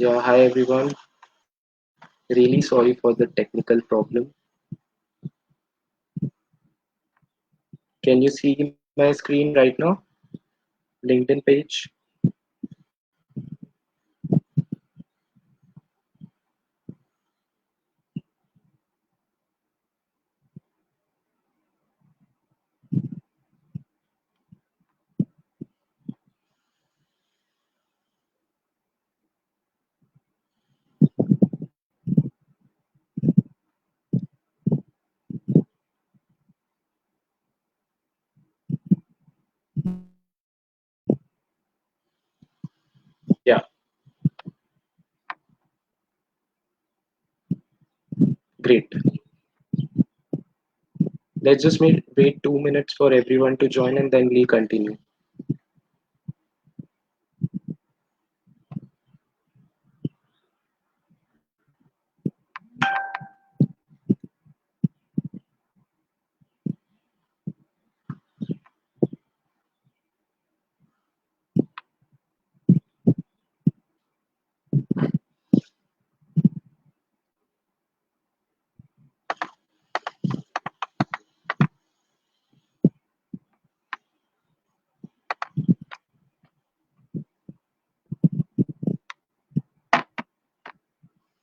Yeah, hi everyone. Really sorry for the technical problem. Can you see my screen right now? LinkedIn page? Yeah, great. Let's just wait 2 minutes for everyone to join and then we'll continue.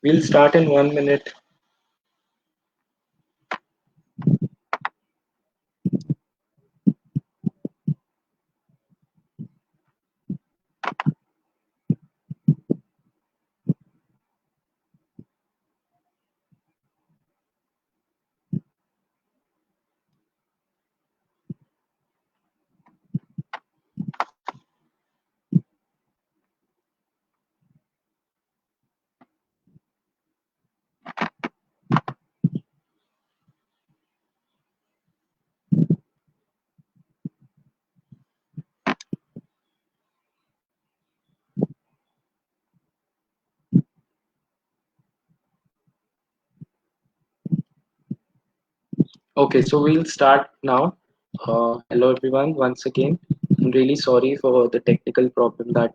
We'll start in 1 minute. Okay, so we'll start now. Hello everyone, once again. I'm really sorry for the technical problem that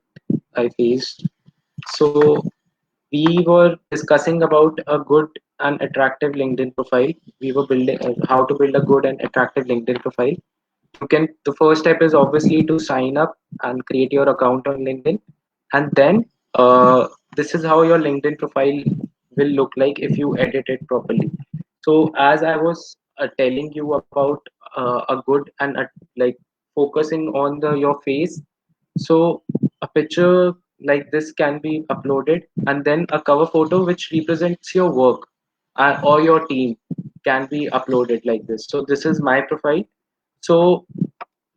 I faced. So we were discussing about a good and attractive LinkedIn profile. We were building how to build a good and attractive LinkedIn profile. The first step is obviously to sign up and create your account on LinkedIn, and then this is how your LinkedIn profile will look like if you edit it properly. So as I was telling you about a good and like focusing on the your face, so a picture like this can be uploaded, and then a cover photo which represents your work or your team can be uploaded like this. So this is my profile. So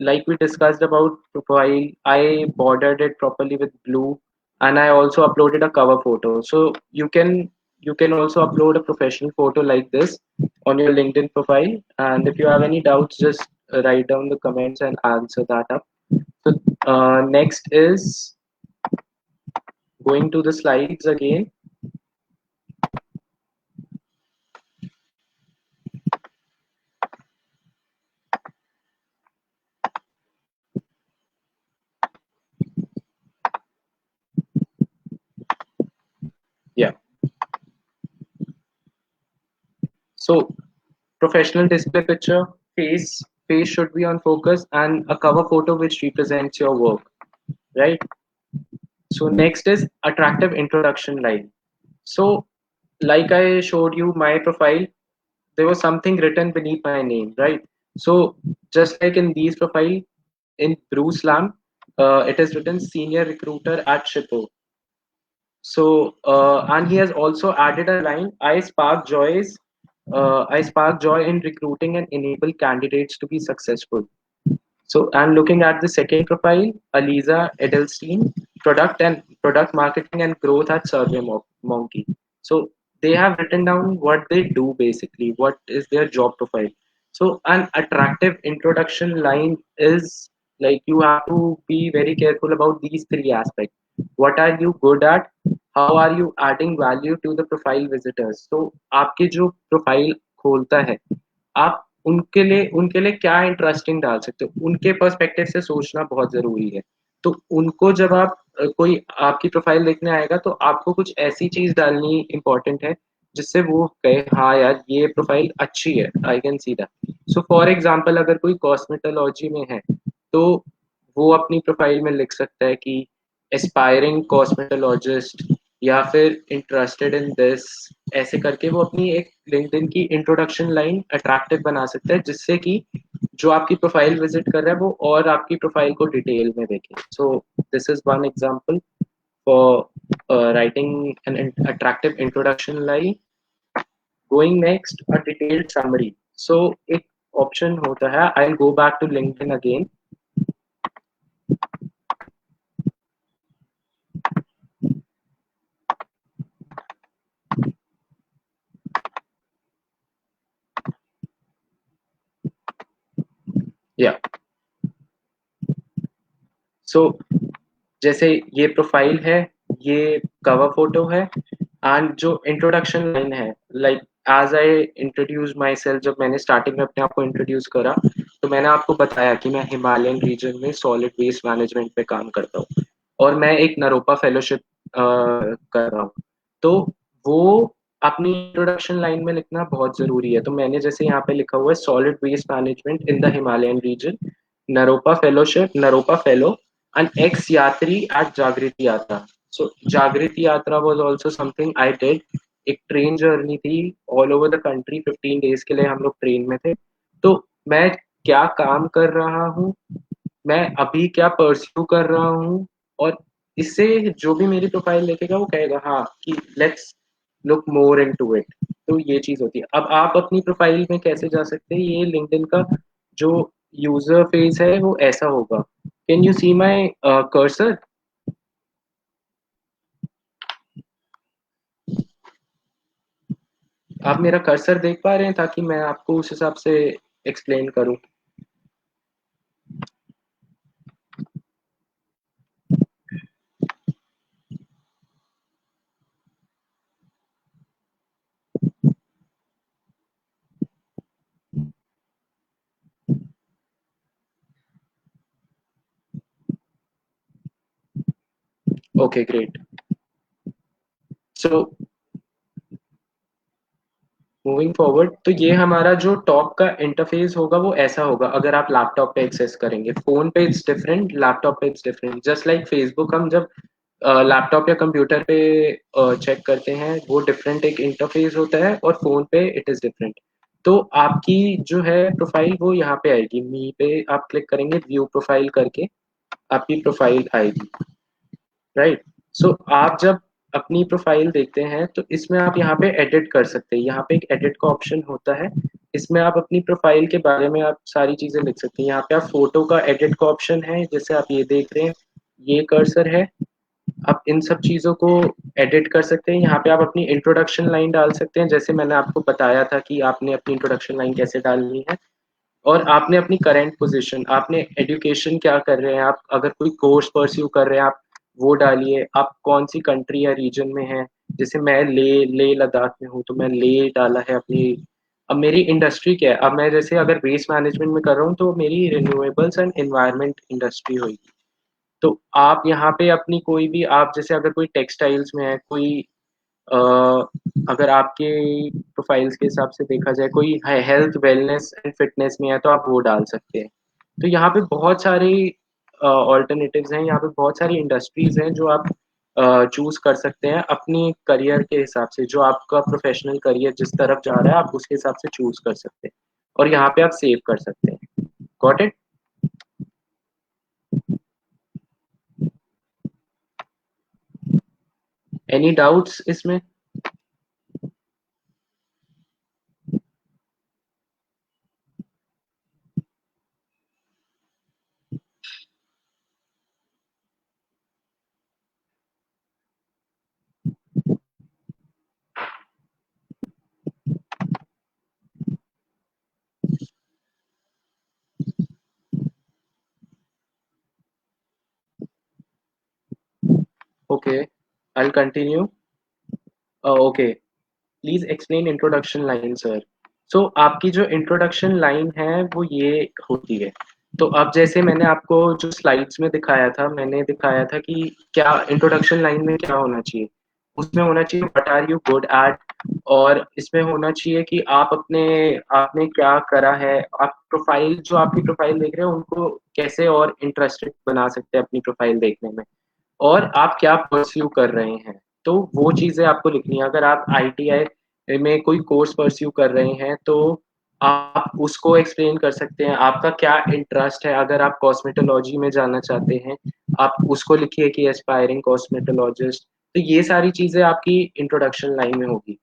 like we discussed about profile, I bordered it properly with blue, and I also uploaded a cover photo. So you can also upload a professional photo like this on your LinkedIn profile. And if you have any doubts, just write down the comments and answer that up. So next is going to the slides again. Yeah. So professional display picture, face should be on focus, and a cover photo which represents your work, right? So next is attractive introduction line. So like I showed you my profile, there was something written beneath my name, right? So just like in these profile, in Bruce Lam, it is written senior recruiter at Shippo. So and he has also added a line: I spark joy in recruiting and enable candidates to be successful. So I'm looking at the second profile, Aliza Edelstein, product marketing and growth at SurveyMonkey. So they have written down what they do basically, what is their job profile. So an attractive introduction line is like you have to be very careful about these three aspects. What are you good at? How are you adding value to the profile visitors? So आपकी जो profile खोलता है, आप उनके लिए क्या interesting डाल सकते हो, उनके पर्सपेक्टिव से सोचना बहुत जरूरी है। तो उनको जब आप कोई आपकी प्रोफाइल देखने आएगा तो आपको कुछ ऐसी चीज डालनी इम्पोर्टेंट है जिससे वो कहे हाँ यार ये प्रोफाइल अच्छी है, I can see that. So for example अगर कोई कॉस्मेटोलॉजी में है तो वो अपनी प्रोफाइल में लिख सकता है कि एस्पायरिंग कॉस्मेटोलॉजिस्ट या फिर इंटरेस्टेड इन दिस, ऐसे करके वो अपनी एक लिंक्डइन की इंट्रोडक्शन लाइन अट्रैक्टिव बना सकता है जिससे कि जो आपकी प्रोफाइल विजिट कर रहा है वो और आपकी प्रोफाइल को डिटेल में देखे। So this is one example for writing an attractive introduction line. Going next a detailed summary. So एक ऑप्शन होता है, I will go back to LinkedIn again. या सो जैसे ये प्रोफाइल है, ये कवर फोटो है, एंड जो इंट्रोडक्शन लाइन है, like as I introduce myself, जब मैंने स्टार्टिंग में अपने आप को इंट्रोड्यूस करा तो मैंने आपको बताया कि मैं हिमालयन रीजन में सॉलिड वेस्ट मैनेजमेंट पे काम करता हूँ और मैं एक नरोपा फेलोशिप कर रहा हूँ। तो वो अपनी इंट्रोडक्शन लाइन में लिखना बहुत जरूरी है। तो मैंने जैसे यहाँ पे लिखा हुआ है solid waste management in the Himalayan region, Naropa fellowship, Naropa fellow, an ex-yatri at जागृति यात्रा। So जागृति यात्रा was also something I did। एक ट्रेन जर्नी थी all over the country, 15 days के लिए हम लोग ट्रेन में थे। तो मैं क्या काम कर रहा हूँ, मैं अभी क्या परस्यू कर रहा हूँ, और इससे जो भी मेरी प्रोफाइल देखेगा वो कहेगा हाँ कि let's look more into it. तो ये चीज होती है। अब आप अपनी प्रोफाइल में कैसे जा सकते हैं, ये लिंक्डइन का जो यूजर फेस है वो ऐसा होगा। Can you see my cursor? आप मेरा कर्सर देख पा रहे हैं ताकि मैं आपको उस हिसाब से एक्सप्लेन करूं। Okay great. सो मूविंग फॉरवर्ड, तो ये हमारा जो टॉप का इंटरफेस होगा वो ऐसा होगा अगर आप लैपटॉप पे एक्सेस करेंगे। फोन पे इट्स डिफरेंट, लैपटॉप पे it's different. Just like Facebook हम जब लैपटॉप या कंप्यूटर पे चेक करते हैं वो डिफरेंट एक इंटरफेस होता है, और फोन पे इट इज डिफरेंट। तो आपकी जो है प्रोफाइल वो यहाँ पे आएगी, मी पे आप क्लिक करेंगे, व्यू प्रोफाइल करके आपकी प्रोफाइल आएगी, राइट। सो आप जब अपनी प्रोफाइल देखते हैं तो इसमें आप यहाँ पे एडिट कर सकते हैं। यहाँ पे एक एडिट का ऑप्शन होता है, इसमें आप अपनी प्रोफाइल के बारे में आप सारी चीजें लिख सकते हैं। यहाँ पे आप फोटो का एडिट का ऑप्शन है, जैसे आप ये देख रहे हैं, ये कर्सर है। आप इन सब चीजों को एडिट कर सकते हैं। यहाँ पे आप अपनी इंट्रोडक्शन लाइन डाल सकते हैं, जैसे मैंने आपको बताया था कि आपने अपनी इंट्रोडक्शन लाइन कैसे डालनी है। और आपने अपनी करंट पोजीशन, आपने एजुकेशन क्या कर रहे हैं, आप अगर कोई कोर्स परस्यू कर रहे हैं आप वो डालिए। आप कौन सी कंट्री या रीजन में हैं, जैसे मैं ले लद्दाख में हूँ तो मैं ले डाला है अपनी। अब मेरी इंडस्ट्री क्या है, अब मैं जैसे अगर वेस्ट मैनेजमेंट में कर रहा हूँ तो मेरी रिन्यूएबल्स एंड एनवायरनमेंट इंडस्ट्री होगी। तो आप यहाँ पे अपनी कोई भी, आप जैसे अगर कोई टेक्सटाइल्स में है, कोई अ, अगर आपके प्रोफाइल्स के हिसाब से देखा जाए कोई हेल्थ वेलनेस एंड फिटनेस में है तो आप वो डाल सकते हैं। तो यहाँ पे बहुत सारे ऑल्टरनेटिव्स हैं, यहाँ पे बहुत सारी इंडस्ट्रीज हैं जो आप चूज कर सकते हैं अपनी करियर के हिसाब से। जो आपका प्रोफेशनल करियर जिस तरफ जा रहा है आप उसके हिसाब से चूज कर सकते हैं, और यहाँ पे आप सेव कर सकते हैं। Got it? एनी डाउट्स इसमें? Okay, I continue. Okay, please explain introduction line sir. So आपकी जो इंट्रोडक्शन लाइन है वो ये होती है। तो अब जैसे मैंने आपको जो स्लाइड्स में दिखाया था, मैंने दिखाया था कि क्या इंट्रोडक्शन लाइन में क्या होना चाहिए। उसमें होना चाहिए what are you good at, और इसमें होना चाहिए कि आप अपने आपने क्या करा है, आप प्रोफाइल जो आपकी प्रोफाइल देख रहे हो उनको कैसे और इंटरेस्टेड बना सकते हैं अपनी प्रोफाइल देखने में, और आप क्या परस्यू कर रहे हैं। तो वो चीज़ें आपको लिखनी है। अगर आप आईटीआई में कोई कोर्स परस्यू कर रहे हैं तो आप उसको एक्सप्लेन कर सकते हैं, आपका क्या इंटरेस्ट है। अगर आप कॉस्मेटोलॉजी में जाना चाहते हैं, आप उसको लिखिए कि एस्पायरिंग कॉस्मेटोलॉजिस्ट। तो ये सारी चीज़ें आपकी इंट्रोडक्शन लाइन में होगी।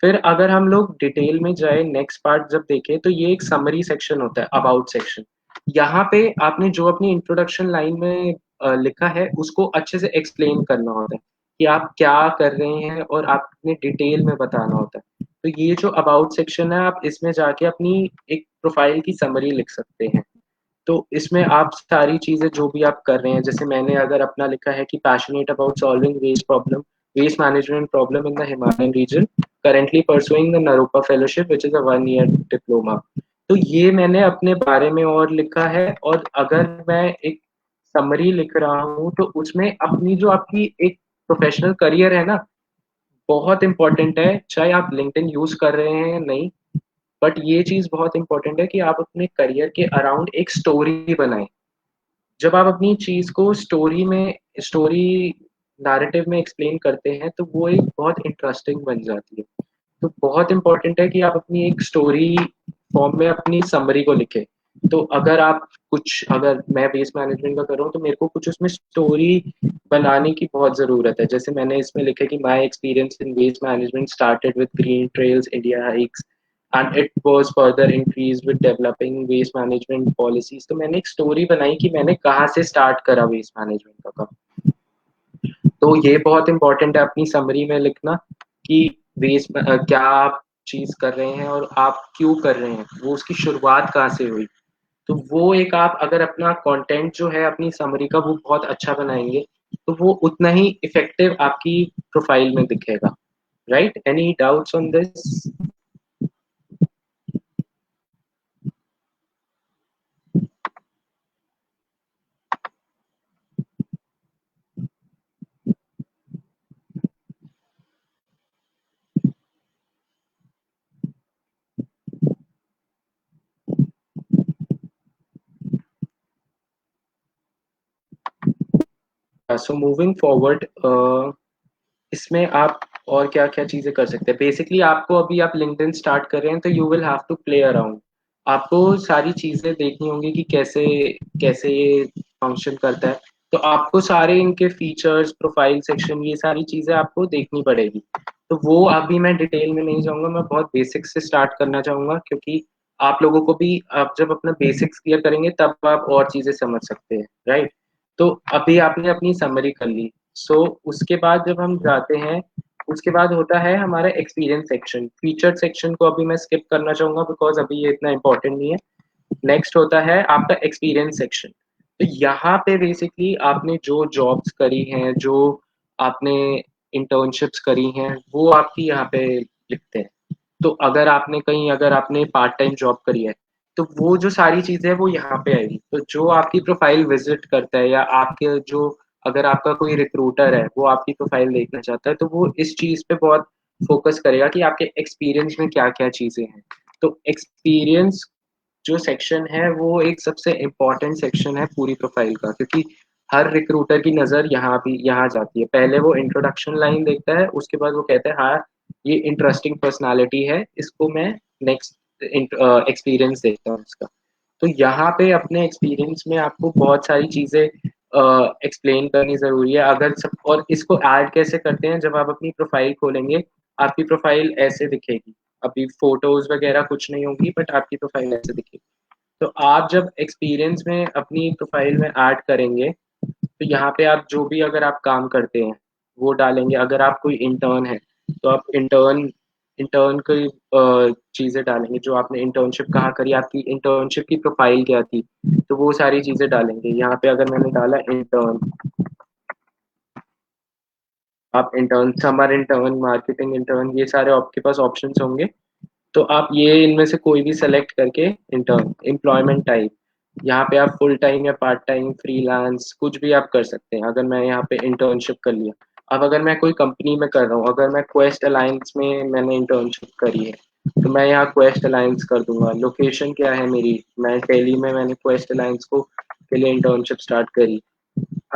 फिर अगर हम लोग डिटेल में जाए, नेक्स्ट पार्ट जब देखें, तो ये एक समरी सेक्शन होता है, अबाउट सेक्शन। यहाँ पे आपने जो अपनी इंट्रोडक्शन लाइन में लिखा है उसको अच्छे से एक्सप्लेन करना होता है कि आप क्या कर रहे हैं, और आपने डिटेल में बताना होता है। तो ये जो अबाउट सेक्शन है, आप इसमें जाके अपनी एक प्रोफाइल की समरी लिख सकते हैं। तो इसमें आप सारी चीज़ें जो भी आप कर रहे हैं, जैसे मैंने अगर अपना लिखा है कि passionate about solving waste management problem in the Himalayan region, currently pursuing the Naropa fellowship which is a 1 year diploma. तो ये मैंने अपने बारे में और लिखा है। और अगर मैं एक समरी लिख रहा हूँ तो उसमें अपनी जो आपकी एक प्रोफेशनल करियर है ना, बहुत इंपॉर्टेंट है। चाहे आप लिंक्डइन यूज कर रहे हैं या नहीं, बट ये चीज बहुत इंपॉर्टेंट है कि आप अपने करियर के अराउंड एक स्टोरी बनाएं। जब आप अपनी चीज को स्टोरी नैरेटिव में एक्सप्लेन करते हैं तो वो एक बहुत इंटरेस्टिंग बन जाती है। तो बहुत इंपॉर्टेंट है कि आप अपनी एक स्टोरी फॉर्म में अपनी समरी को लिखें। तो अगर मैं वेस्ट मैनेजमेंट का कर रहा हूँ तो मेरे को कुछ उसमें स्टोरी बनाने की बहुत ज़रूरत है। जैसे मैंने इसमें लिखा कि my experience in waste management started with Green Trails India Hikes and it was further increase with developing waste management policies. तो मैंने एक स्टोरी बनाई कि मैंने कहाँ से स्टार्ट करा वेस्ट मैनेजमेंट का काम। तो ये बहुत इंपॉर्टेंट है अपनी समरी में लिखना कि क्या आप चीज कर रहे हैं और आप क्यों कर रहे हैं, वो उसकी शुरुआत कहाँ से हुई। तो वो एक आप अगर अपना कंटेंट जो है अपनी समरी का वो बहुत अच्छा बनाएंगे तो वो उतना ही इफेक्टिव आपकी प्रोफाइल में दिखेगा। Right, any doubts on this? So moving forward, इसमें आप और क्या क्या चीजें कर सकते हैं। बेसिकली आपको अभी आप लिंक्डइन स्टार्ट कर रहे हैं तो you will have to play around. आपको सारी चीजें देखनी होंगी कि कैसे कैसे ये फंक्शन करता है। तो आपको सारे इनके फीचर्स, प्रोफाइल सेक्शन, ये सारी चीजें आपको देखनी पड़ेगी। तो वो अभी मैं डिटेल में नहीं जाऊंगा, मैं बहुत बेसिक से स्टार्ट करना चाहूंगा, क्योंकि आप लोगों को भी आप जब अपना बेसिक्स क्लियर करेंगे तब आप और चीजें समझ सकते हैं। राइट। तो अभी आपने अपनी समरी कर ली। सो उसके बाद जब हम जाते हैं, उसके बाद होता है हमारा एक्सपीरियंस सेक्शन। फीचर सेक्शन को अभी मैं स्किप करना चाहूंगा बिकॉज अभी ये इतना इंपॉर्टेंट नहीं है। नेक्स्ट होता है आपका एक्सपीरियंस सेक्शन। तो यहाँ पे बेसिकली आपने जो जॉब्स करी हैं, जो आपने इंटर्नशिप्स करी हैं, वो आपकी यहाँ पे लिखते हैं। तो अगर आपने पार्ट टाइम जॉब करी है तो वो जो सारी चीजें हैं वो यहाँ पे आएगी। तो जो आपकी प्रोफाइल विजिट करता है, या आपके जो अगर आपका कोई रिक्रूटर है वो आपकी प्रोफाइल देखना चाहता है, तो वो इस चीज पे बहुत फोकस करेगा कि आपके एक्सपीरियंस में क्या क्या चीजें हैं। तो एक्सपीरियंस जो सेक्शन है वो एक सबसे इम्पोर्टेंट सेक्शन है पूरी प्रोफाइल का, क्योंकि हर रिक्रूटर की नज़र यहाँ जाती है। पहले वो इंट्रोडक्शन लाइन देखता है, उसके बाद वो कहता है हाँ ये इंटरेस्टिंग पर्सनालिटी है, इसको मैं नेक्स्ट एक्सपीरियंस देखता हूँ इसका। तो यहाँ पे अपने एक्सपीरियंस में आपको बहुत सारी चीज़ें एक्सप्लेन करनी ज़रूरी है। अगर सब और इसको ऐड कैसे करते हैं, जब आप अपनी प्रोफाइल खोलेंगे आपकी प्रोफाइल ऐसे दिखेगी। अभी फोटोज वगैरह कुछ नहीं होगी, बट आपकी प्रोफाइल ऐसे दिखेगी। तो आप जब एक्सपीरियंस में अपनी प्रोफाइल में ऐड करेंगे तो यहाँ पे आप जो भी अगर आप काम करते हैं वो डालेंगे। अगर आप कोई इंटर्न है तो आप इंटर्न इंटर्न की चीज़ें डालेंगे, जो आपने इंटर्नशिप कहाँ करी, आपकी इंटर्नशिप की प्रोफाइल क्या थी, तो वो सारी चीज़ें डालेंगे। यहाँ पे अगर मैंने डाला इंटर्न, आप intern, summer intern, marketing intern, ये सारे आपके पास ऑप्शंस होंगे। तो आप ये इनमें से कोई भी सेलेक्ट करके इंटर्न, एम्प्लॉयमेंट टाइप, यहाँ पे आप फुल टाइम या पार्ट टाइम फ्रीलांस कुछ भी आप कर सकते हैं। अगर मैं यहाँ पे इंटर्नशिप कर लिया, अब अगर मैं कोई कंपनी में कर रहा हूँ, अगर मैं क्वेस्ट अलायंस में मैंने इंटर्नशिप करी है, तो मैं यहाँ क्वेस्ट अलायंस कर दूंगा। लोकेशन क्या है मेरी, मैं दिल्ली में मैंने क्वेस्ट अलायंस को के लिए इंटर्नशिप स्टार्ट करी।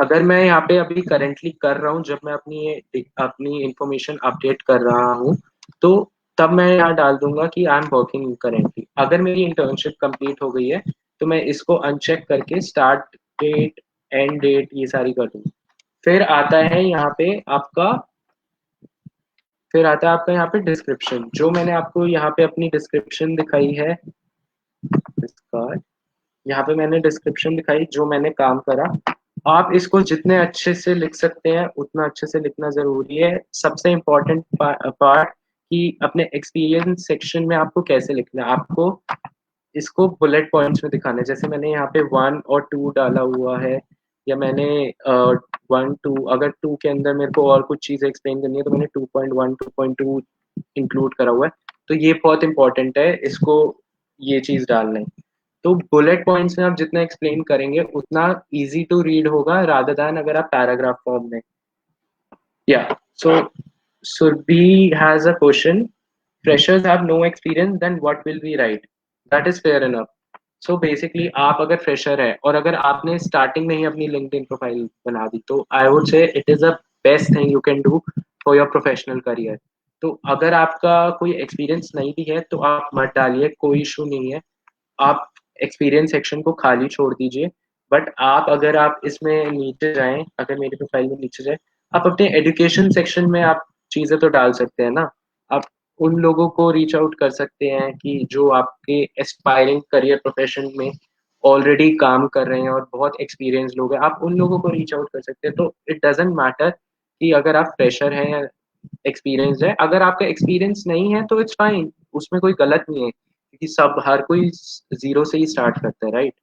अगर मैं यहाँ पे अभी करेंटली कर रहा हूँ, जब मैं अपनी इंफॉर्मेशन अपडेट कर रहा हूँ, तो तब मैं यहाँ डाल दूंगा कि आई एम वर्किंग करेंटली। अगर मेरी इंटर्नशिप कंप्लीट हो गई है, तो मैं इसको अनचेक करके स्टार्ट डेट, एंड डेट, ये सारी कर दूंगा। फिर आता है यहाँ पे आपका फिर आता है आपका यहाँ पे डिस्क्रिप्शन। जो मैंने आपको यहाँ पे अपनी डिस्क्रिप्शन दिखाई है, इसका यहाँ पे मैंने डिस्क्रिप्शन दिखाई जो मैंने काम करा। आप इसको जितने अच्छे से लिख सकते हैं उतना अच्छे से लिखना जरूरी है। सबसे इम्पोर्टेंट पार्ट कि अपने एक्सपीरियंस सेक्शन में आपको कैसे लिखना है, आपको इसको बुलेट पॉइंट्स में दिखाना है। जैसे मैंने यहाँ पे 1 और 2 डाला हुआ है, या मैंने 1 2, अगर 2 के अंदर मेरे को और कुछ चीजें एक्सप्लेन करनी है, तो मैंने 2.1 2.2 इंक्लूड करा हुआ है। तो ये बहुत इंपॉर्टेंट है, इसको ये चीज डालना है। तो बुलेट पॉइंट्स में आप जितना एक्सप्लेन करेंगे उतना इजी टू रीड होगा, रादर दैन अगर आप पैराग्राफ फॉर्म में। या सो Surbhi has a question. Freshers have no experience, then what will we write? That is fair enough. So basically आप अगर फ्रेशर है और अगर आपने स्टार्टिंग में ही अपनी लिंक्डइन प्रोफाइल बना दी, तो I would say it is a best thing you can do for your professional career. तो अगर आपका कोई एक्सपीरियंस नहीं भी है तो आप मत डालिए, कोई इशू नहीं है। आप एक्सपीरियंस सेक्शन को खाली छोड़ दीजिए। बट आप अगर आप इसमें नीचे जाएं, अगर मेरी प्रोफाइल में नीचे जाए, आप अपने एजुकेशन सेक्शन में आप चीज़ें तो डाल सकते हैं ना। आप उन लोगों को रीच आउट कर सकते हैं कि जो आपके एस्पायरिंग करियर प्रोफेशन में ऑलरेडी काम कर रहे हैं और बहुत एक्सपीरियंस लोग हैं, आप उन लोगों को रीच आउट कर सकते हैं। तो इट डजेंट मैटर कि अगर आप फ्रेशर हैं या एक्सपीरियंस है। अगर आपका एक्सपीरियंस नहीं है तो इट्स फाइन, उसमें कोई गलत नहीं है, क्योंकि सब हर कोई जीरो से ही स्टार्ट करता है, राइट।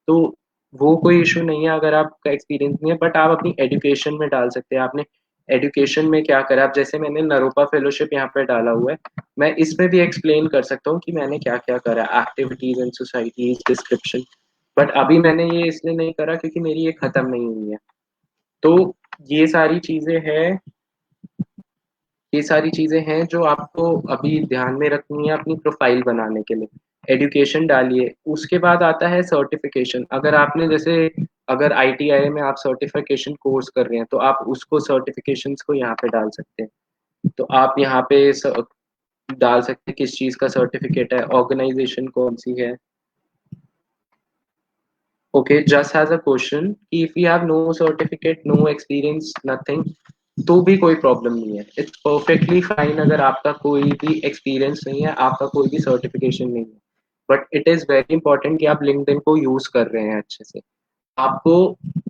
तो वो कोई इशू नहीं है अगर आपका एक्सपीरियंस नहीं है। बट आप अपनी एजुकेशन में डाल सकते हैं, आपने एजुकेशन में क्या करा। आप जैसे मैंने नरोपा फेलोशिप यहाँ पे डाला हुआ है, मैं इसमें भी एक्सप्लेन कर सकता हूँ कि मैंने क्या क्या करा, activities and societies, description. But अभी मैंने ये इसलिए नहीं करा क्योंकि मेरी ये खत्म नहीं हुई है। तो ये सारी चीजें हैं ये सारी चीजें हैं जो आपको अभी ध्यान में रखनी है अपनी प्रोफाइल बनाने के लिए। एजुकेशन डालिए, उसके बाद आता है सर्टिफिकेशन। अगर आपने जैसे अगर आईटीआई में आप सर्टिफिकेशन कोर्स कर रहे हैं, तो आप उसको सर्टिफिकेशंस को यहाँ पे डाल सकते हैं। तो आप यहाँ पे डाल सकते हैं किस चीज़ का सर्टिफिकेट है, ऑर्गेनाइजेशन कौन सी है। Okay, just has a question कि if you have no certificate, no experience, nothing, तो भी कोई प्रॉब्लम नहीं है, इट्स परफेक्टली फाइन। अगर आपका कोई भी एक्सपीरियंस नहीं है, आपका कोई भी सर्टिफिकेशन नहीं है, but it is very important कि आप लिंक्डइन को यूज़ कर रहे हैं अच्छे से। आपको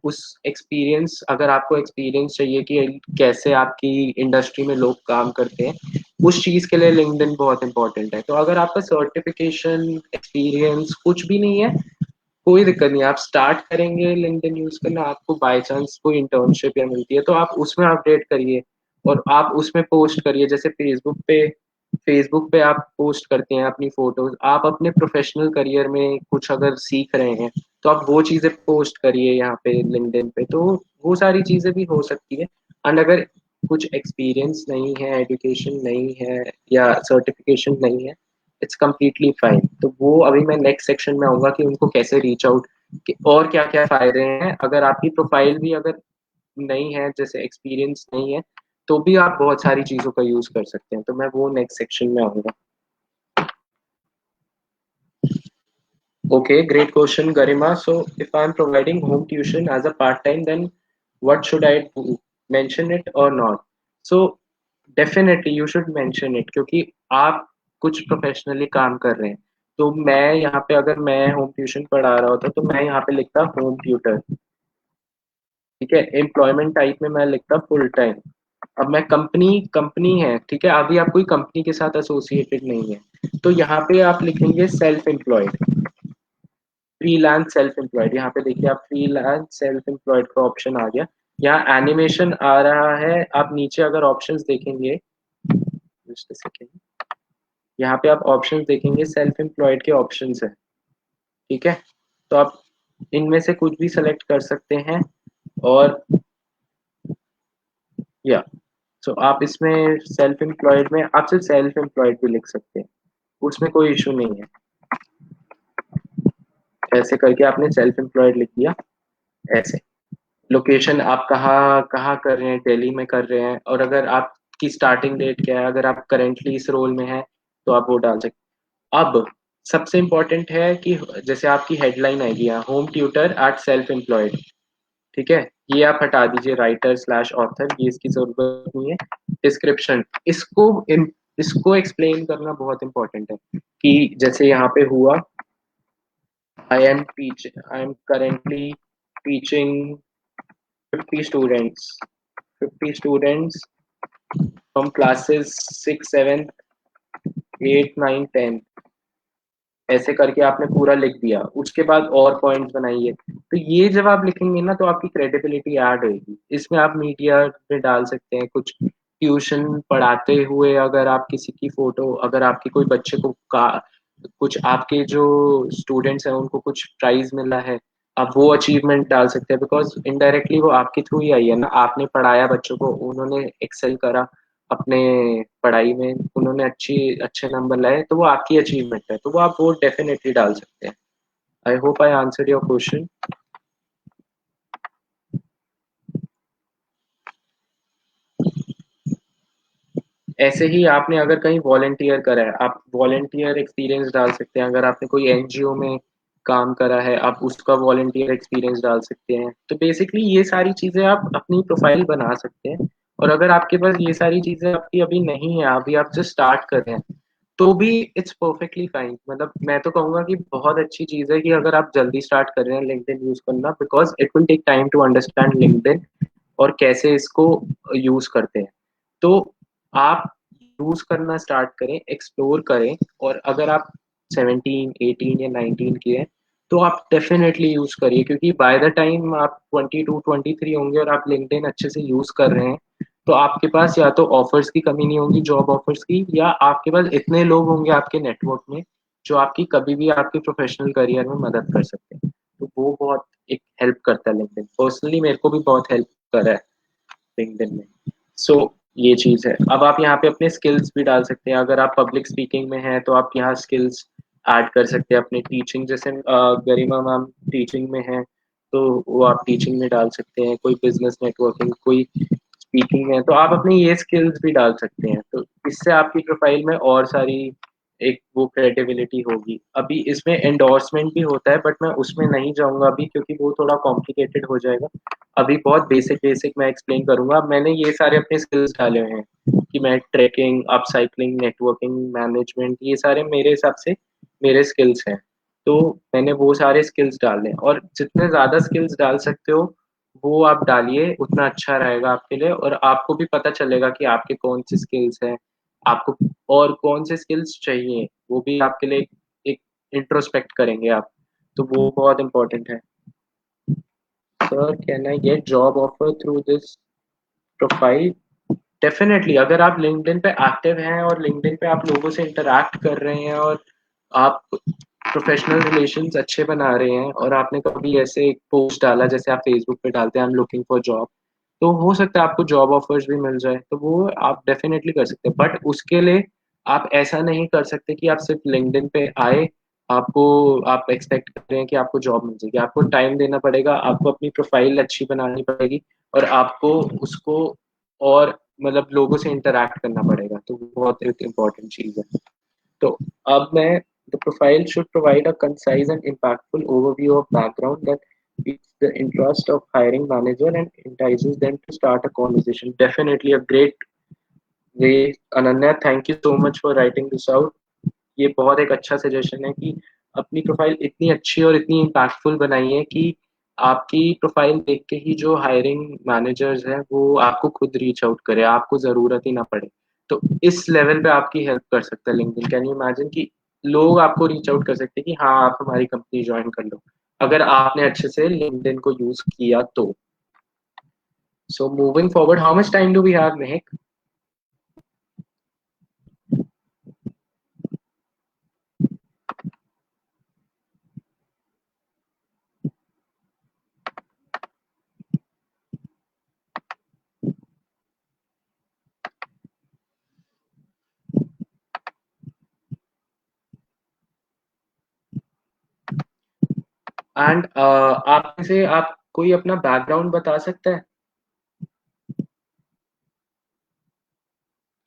उस एक्सपीरियंस अगर आपको एक्सपीरियंस चाहिए कि कैसे आपकी इंडस्ट्री में लोग काम करते हैं, उस चीज़ के लिए लिंक्डइन बहुत इंपॉर्टेंट है। तो अगर आपका सर्टिफिकेशन, एक्सपीरियंस कुछ भी नहीं है, कोई दिक्कत नहीं। आप स्टार्ट करेंगे लिंक्डइन यूज करना, आपको बाय चांस कोई इंटर्नशिप या मिलती है, तो आप उसमें अपडेट करिए और आप उसमें पोस्ट करिए। जैसे फेसबुक पे आप पोस्ट करते हैं अपनी फोटोज, आप अपने प्रोफेशनल करियर में कुछ अगर सीख रहे हैं, तो आप वो चीजें पोस्ट करिए यहाँ पे लिंक्डइन पे। तो वो सारी चीजें भी हो सकती है। एंड अगर कुछ एक्सपीरियंस नहीं है, एजुकेशन नहीं है, या सर्टिफिकेशन नहीं है, इट्स कम्प्लीटली फाइन। तो वो अभी मैं नेक्स्ट सेक्शन में आऊंगा कि उनको कैसे रीच आउट, और क्या क्या फायदे हैं। अगर आपकी प्रोफाइल भी अगर नहीं है, जैसे एक्सपीरियंस नहीं है, तो भी आप बहुत सारी चीजों का यूज कर सकते हैं। तो मैं वो नेक्स्ट सेक्शन में आऊंगा। Okay, great question, Garima. So, if I'm providing home tuition as a part time, then what should I do? Mention it or not? So, definitely you should mention it, क्योंकि आप कुछ professionally काम कर रहे हैं। तो मैं यहाँ पे अगर मैं होम ट्यूशन पढ़ा रहा होता तो मैं यहाँ पे लिखता होम ट्यूटर। ठीक है, एम्प्लॉयमेंट टाइप में मैं लिखता फुल टाइम। अब मैं कंपनी कंपनी है, ठीक है, अभी आप कोई कंपनी के साथ एसोसिएटेड नहीं है, तो यहाँ पे आप लिखेंगे self employed, freelance self employed. यहाँ पे देखिए, आप फ्रीलांस सेल्फ एम्प्लॉयड का ऑप्शन आ गया। यहाँ एनिमेशन आ रहा है, आप नीचे अगर ऑप्शंस देखेंगे, जस्ट सेकेंड, यहाँ पे आप ऑप्शंस देखेंगे, सेल्फ एम्प्लॉयड के ऑप्शंस है। ठीक है, तो आप इनमें से कुछ भी सेलेक्ट कर सकते हैं। और या सो आप इसमें सेल्फ एम्प्लॉयड में आप सिर्फ सेल्फ एम्प्लॉयड भी लिख सकते हैं, उसमें कोई इशू नहीं है। ऐसे करके आपने सेल्फ एम्प्लॉयड लिख दिया। ऐसे लोकेशन आप कहाँ कहाँ कर रहे हैं, दिल्ली में कर रहे हैं, और अगर आपकी स्टार्टिंग डेट क्या है, अगर आप करेंटली इस रोल में हैं तो आप वो डाल सकते हैं। अब सबसे इम्पोर्टेंट है कि जैसे आपकी हेडलाइन आएगी यहाँ, home tutor eight self employed, ठीक है, ये आप हटा दीजिए, राइटर स्लैश ऑथर, ये इसकी जरूरत नहीं है। डिस्क्रिप्शन, इसको एक्सप्लेन करना बहुत इंपॉर्टेंट है कि जैसे यहाँ पे हुआ, I am currently teaching 50 students, 50 students from classes 6 7 8 9 10, ऐसे करके आपने पूरा लिख दिया। उसके बाद और पॉइंट्स बनाइए। तो ये जब आप लिखेंगे ना तो आपकी क्रेडिबिलिटी ऐड होगी। इसमें आप मीडिया में डाल सकते हैं, कुछ ट्यूशन पढ़ाते हुए अगर आप किसी की फोटो, अगर आपके कोई बच्चे को कुछ आपके जो स्टूडेंट्स हैं उनको कुछ प्राइज मिला है, आप वो अचीवमेंट डाल सकते हैं, बिकॉज इनडायरेक्टली वो आपके थ्रू ही आई है ना, आपने पढ़ाया बच्चों को, उन्होंने एक्सेल करा अपने पढ़ाई में, उन्होंने अच्छे नंबर लाए, तो वो आपकी अचीवमेंट है, तो वो आप वो डेफिनेटली डाल सकते हैं। I hope I answered your question. ऐसे ही आपने अगर कहीं वॉलेंटियर करा है, आप वॉलेंटियर एक्सपीरियंस डाल सकते हैं। अगर आपने कोई एनजीओ में काम करा है, आप उसका वॉलेंटियर एक्सपीरियंस डाल सकते हैं। तो बेसिकली ये सारी चीजें आप अपनी प्रोफाइल बना सकते हैं। और अगर आपके पास ये सारी चीजें आपकी अभी नहीं है, अभी आप जस्ट स्टार्ट कर रहे हैं, तो भी इट्स परफेक्टली फाइन। मतलब मैं तो कहूंगा कि बहुत अच्छी चीज है कि अगर आप जल्दी स्टार्ट कर रहे हैं लिंक्डइन यूज करना, because it will take time to understand LinkedIn और कैसे इसको यूज करते हैं। तो आप यूज करना स्टार्ट करें, एक्सप्लोर करें। और अगर आप 17 18 या 19 के हैं तो आप डेफिनेटली यूज करिए, क्योंकि बाय द टाइम आप 22 23 होंगे और आप लिंक्डइन अच्छे से यूज कर रहे हैं, तो आपके पास या तो ऑफर्स की कमी नहीं होगी, जॉब ऑफर्स की, या आपके पास इतने लोग होंगे आपके नेटवर्क में जो आपकी कभी भी आपके प्रोफेशनल करियर में मदद कर सकते हैं। तो वो बहुत एक हेल्प करता है लिंक्डइन। पर्सनली मेरे को भी बहुत हेल्प करा है लिंक्डइन में। सो ये चीज़ है। अब आप यहाँ पे अपने स्किल्स भी डाल सकते हैं। अगर आप पब्लिक स्पीकिंग में हैं तो आप यहाँ स्किल्स ऐड कर सकते हैं अपनी टीचिंग, जैसे गरिमा मैम टीचिंग में है तो वो आप टीचिंग में डाल सकते हैं। कोई बिजनेस नेटवर्किंग, कोई स्पीकिंग में है, तो आप अपनी ये स्किल्स भी डाल सकते हैं। तो इससे आपकी प्रोफाइल में और सारी एक वो क्रेडिबिलिटी होगी। अभी इसमें एंडोर्समेंट भी होता है, बट मैं उसमें नहीं जाऊंगा अभी, क्योंकि वो थोड़ा कॉम्प्लिकेटेड हो जाएगा। अभी बहुत बेसिक बेसिक मैं एक्सप्लेन करूंगा। मैंने ये सारे अपने स्किल्स डाले हुए हैं कि मैं ट्रैकिंग, अपसाइक्लिंग, नेटवर्किंग, मैनेजमेंट, ये सारे मेरे हिसाब से मेरे स्किल्स हैं। तो मैंने वो सारे स्किल्स डाले हैं, और जितने ज़्यादा स्किल्स डाल सकते हो वो आप डालिए, उतना अच्छा रहेगा आपके लिए। और आपको भी पता चलेगा कि आपके कौन से स्किल्स हैं, आपको और कौन से स्किल्स चाहिए, वो भी आपके लिए एक इंट्रोस्पेक्ट करेंगे आप। तो वो बहुत इंपॉर्टेंट है। Sir, can I get job offer through this profile? Definitely. अगर आप लिंक्डइन पे एक्टिव हैं और लिंक्डइन पे आप लोगों से इंटरैक्ट कर रहे हैं और आप प्रोफेशनल रिलेशंस अच्छे बना रहे हैं, और आपने कभी ऐसे एक पोस्ट डाला जैसे आप फेसबुक पे डालते हैं I am looking for job, तो हो सकता है आपको जॉब ऑफर्स भी मिल जाए, तो वो आप डेफिनेटली कर सकते हैं। बट उसके लिए आप ऐसा नहीं कर सकते कि आप सिर्फ लिंक्डइन पे आए, आपको आप एक्सपेक्ट कर रहे हैं कि आपको जॉब मिल जाएगी। आपको टाइम देना पड़ेगा, आपको अपनी प्रोफाइल अच्छी बनानी पड़ेगी, और आपको उसको और मतलब लोगों से इंटरैक्ट करना पड़ेगा। तो वो बहुत एक इम्पोर्टेंट चीज़ है। तो अब मैं, the profile should provide a concise and impactful overview of background that piques the interest of hiring manager and entices them to start a conversation. Definitely a great way, Ananya. Thank you so much for writing this out. ये बहुत एक अच्छा suggestion है कि अपनी profile इतनी अच्छी और इतनी इम्पैक्टफुल बनाइए कि आपकी प्रोफाइल देख के ही जो हायरिंग मैनेजर्स हैं वो आपको खुद रीच आउट करे, आपको ज़रूरत ही ना पड़े। तो इस लेवल पे आपकी हेल्प कर सकता है लिंक्डइन। कैन यू इमेजिन कि लोग आपको रीच आउट कर सकते हैं कि हाँ आप हमारी कंपनी ज्वाइन कर लो, अगर आपने अच्छे से लिंक्डइन को यूज किया तो। So moving forward, how much time do we have, Mahak? And आप में से आप कोई अपना बैकग्राउंड बता सकता है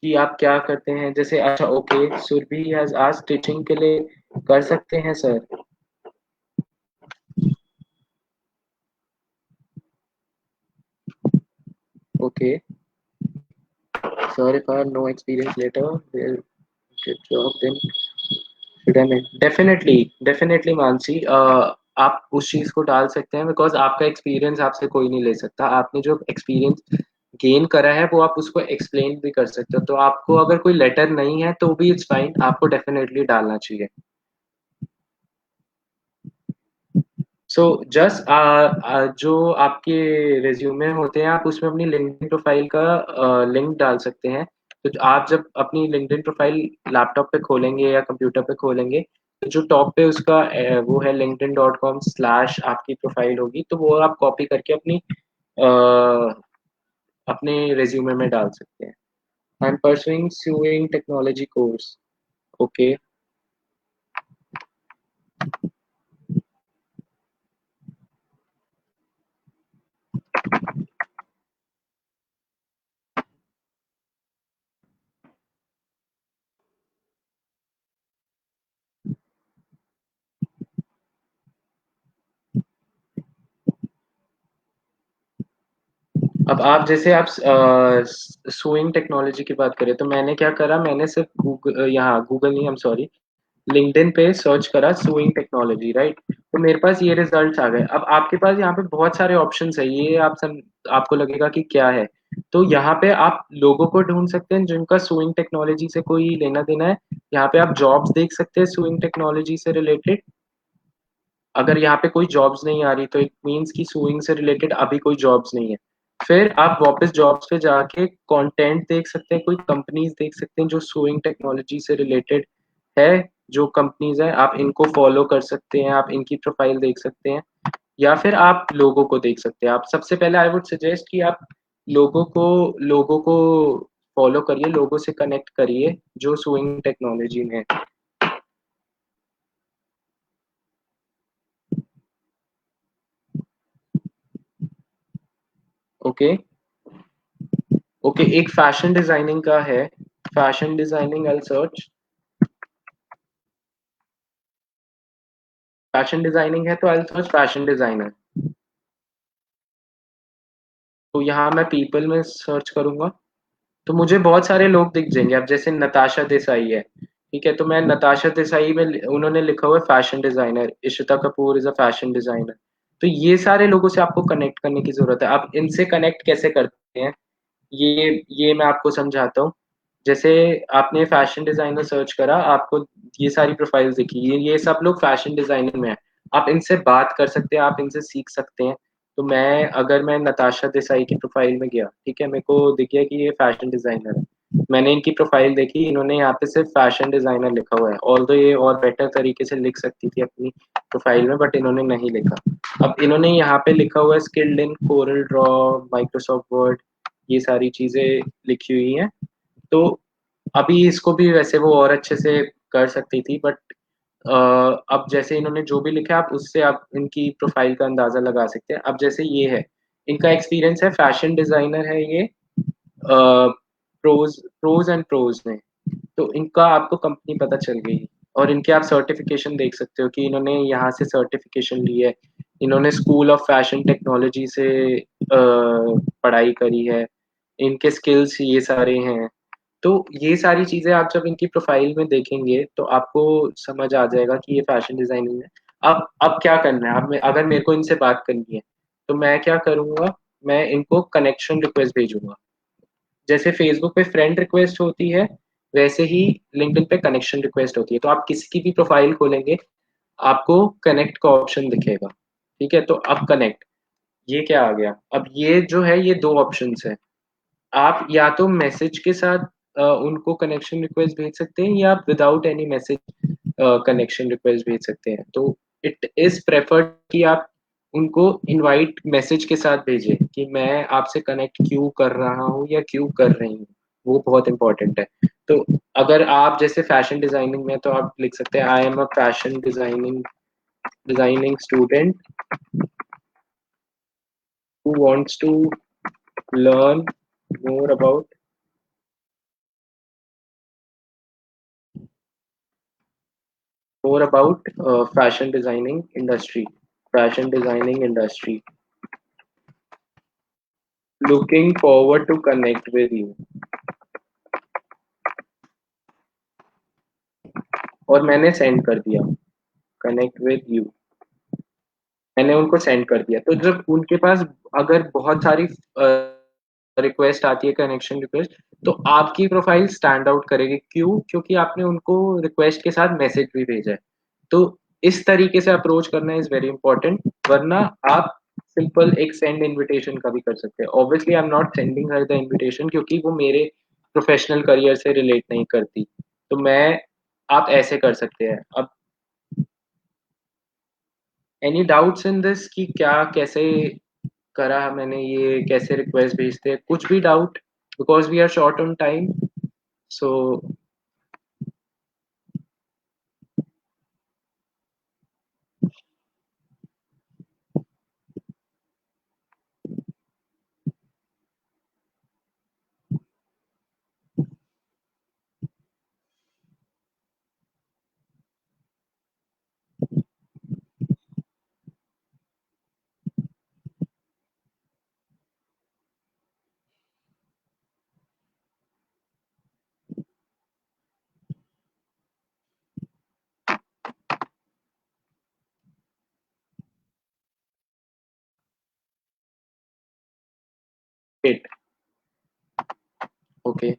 कि आप क्या करते हैं? जैसे अच्छा okay, Surabhi has asked teaching के लिए कर सकते हैं sir? Okay sir, if I have no experience later will get job then should I make? Definitely Mansi, आप उस चीज को डाल सकते हैं बिकॉज आपका एक्सपीरियंस आपसे कोई नहीं ले सकता। आपने जो एक्सपीरियंस गेन करा है वो आप उसको एक्सप्लेन भी कर सकते हो, तो आपको अगर कोई लेटर नहीं है तो भी इट्स फाइन, आपको डेफिनेटली डालना चाहिए। सो जस्ट जो आपके रिज्यूमे होते हैं आप उसमें अपनी लिंक्डइन प्रोफाइल का लिंक डाल सकते हैं। तो आप जब अपनी लिंक्डइन प्रोफाइल लैपटॉप पे खोलेंगे या कंप्यूटर पे खोलेंगे तो जो टॉप पे उसका वो है linkedin.com/ आपकी प्रोफाइल होगी, तो वो आप कॉपी करके अपने रिज्यूमे में डाल सकते हैं। I am pursuing sewing technology course. Okay. अब आप जैसे आप सुइंग टेक्नोलॉजी की बात करें तो मैंने क्या करा, मैंने सिर्फ गूगल, यहाँ गूगल नहीं, आई एम सॉरी, लिंक्डइन पे सर्च करा सुइंग टेक्नोलॉजी, राइट? तो मेरे पास ये रिजल्ट्स आ गए। अब आपके पास यहाँ पे बहुत सारे ऑप्शंस है, ये आपको लगेगा कि क्या है। तो यहाँ पे आप लोगों को ढूंढ सकते हैं जिनका सुइंग टेक्नोलॉजी से कोई लेना देना है। यहाँ पे आप जॉब्स देख सकते हैं सुइंग टेक्नोलॉजी से रिलेटेड। अगर यहाँ पे कोई जॉब्स नहीं आ रही तो इट मीन्स कि सुइंग से रिलेटेड अभी कोई जॉब्स नहीं है। फिर आप वापस जॉब्स पे जाके कंटेंट देख सकते हैं, कोई कंपनीज देख सकते हैं जो सुइंग टेक्नोलॉजी से रिलेटेड है। जो कंपनीज है आप इनको फॉलो कर सकते हैं, आप इनकी प्रोफाइल देख सकते हैं, या फिर आप लोगों को देख सकते हैं। आप सबसे पहले आई वुड सजेस्ट कि आप लोगों को फॉलो करिए, लोगों से कनेक्ट करिए जो सुइंग टेक्नोलॉजी में है। ओके। ओके, एक फैशन डिजाइनिंग का है। Fashion designing, I search. Fashion designing है तो आई सर्च फैशन डिजाइनर। तो यहाँ मैं पीपल में सर्च करूंगा तो मुझे बहुत सारे लोग दिख जाएंगे। अब जैसे नताशा देसाई है, ठीक है, तो मैं नताशा देसाई में उन्होंने लिखा हुआ है fashion designer, Ishita Kapoor is a fashion designer. तो ये सारे लोगों से आपको कनेक्ट करने की जरूरत है। आप इनसे कनेक्ट कैसे करते हैं, ये मैं आपको समझाता हूँ। जैसे आपने फैशन डिजाइनर सर्च करा, आपको ये सारी प्रोफाइल्स दिखी, ये सब लोग फैशन डिजाइनिंग में है। आप इनसे बात कर सकते हैं, आप इनसे सीख सकते हैं। तो अगर मैं नताशा देसाई की प्रोफाइल में गया, ठीक है, मेरे को दिख गया कि ये फैशन डिजाइनर है। मैंने इनकी प्रोफाइल देखी, इन्होंने यहाँ पे सिर्फ फैशन डिजाइनर लिखा हुआ है। ऑल्दो ये और बेटर तरीके से लिख सकती थी अपनी प्रोफाइल में, बट इन्होंने नहीं लिखा। अब इन्होंने यहाँ पे लिखा हुआ है skilled in Corel Draw, Microsoft word, ये सारी चीजें लिखी हुई हैं। तो अभी इसको भी वैसे वो और अच्छे से कर सकती थी, बट अब जैसे इन्होंने जो भी लिखा है आप उससे आप इनकी प्रोफाइल का अंदाजा लगा सकते हैं। अब जैसे ये है, इनका एक्सपीरियंस है, फैशन डिजाइनर है ये, प्रोज एंड प्रोज में। तो इनका आपको कंपनी पता चल गई। और इनके आप सर्टिफिकेशन देख सकते हो कि इन्होंने यहाँ से सर्टिफिकेशन ली है। इन्होंने स्कूल ऑफ फैशन टेक्नोलॉजी से पढ़ाई करी है। इनके स्किल्स ये सारे हैं। तो ये सारी चीजें आप जब इनकी प्रोफाइल में देखेंगे तो आपको समझ आ जाएगा कि ये फैशन डिजाइनिंग है। अब क्या करना है, अब अगर मेरे को इनसे बात करनी है तो मैं क्या करूंगा, मैं इनको कनेक्शन रिक्वेस्ट भेजूंगा। जैसे फेसबुक पे फ्रेंड रिक्वेस्ट होती है, वैसे ही लिंक्डइन पे कनेक्शन रिक्वेस्ट होती है। तो आप किसी की भी प्रोफाइल खोलेंगे आपको कनेक्ट का ऑप्शन दिखेगा। ठीक है, तो अब कनेक्ट, ये क्या आ गया, अब ये जो है ये दो ऑप्शंस है। आप या तो मैसेज के साथ उनको कनेक्शन रिक्वेस्ट भेज सकते हैं, या आप without any message connection request भेज सकते हैं। तो इट इज प्रेफर्ड कि आप उनको इनवाइट मैसेज के साथ भेजें कि मैं आपसे कनेक्ट क्यों कर रहा हूँ या क्यों कर रही हूँ। वो बहुत इंपॉर्टेंट है। तो अगर आप जैसे फैशन डिजाइनिंग में, तो आप लिख सकते हैं I am a fashion designing designing student who wants to learn more about fashion designing industry. Fashion designing industry. Looking forward to connect with you. और मैंने सेंड कर दिया कनेक्ट विद यू। मैंने उनको सेंड कर दिया। तो जब उनके पास अगर बहुत सारी रिक्वेस्ट आती है, कनेक्शन रिक्वेस्ट, तो आपकी प्रोफाइल स्टैंड आउट करेगी। क्यों? क्योंकि आपने उनको रिक्वेस्ट के साथ मैसेज भी भेजा है। तो इस तरीके से अप्रोच करना इज वेरी इंपॉर्टेंट। वरना आप सिंपल एक सेंड इनविटेशन का भी कर सकते हैं। Obviously I am not sending her the invitation, क्योंकि वो मेरे प्रोफेशनल करियर से रिलेट नहीं करती। तो मैं आप ऐसे कर सकते हैं। अब एनी डाउट्स इन दिस कि क्या कैसे करा मैंने, ये कैसे रिक्वेस्ट भेजते हैं? कुछ भी doubt? Because we are short on time, so it okay.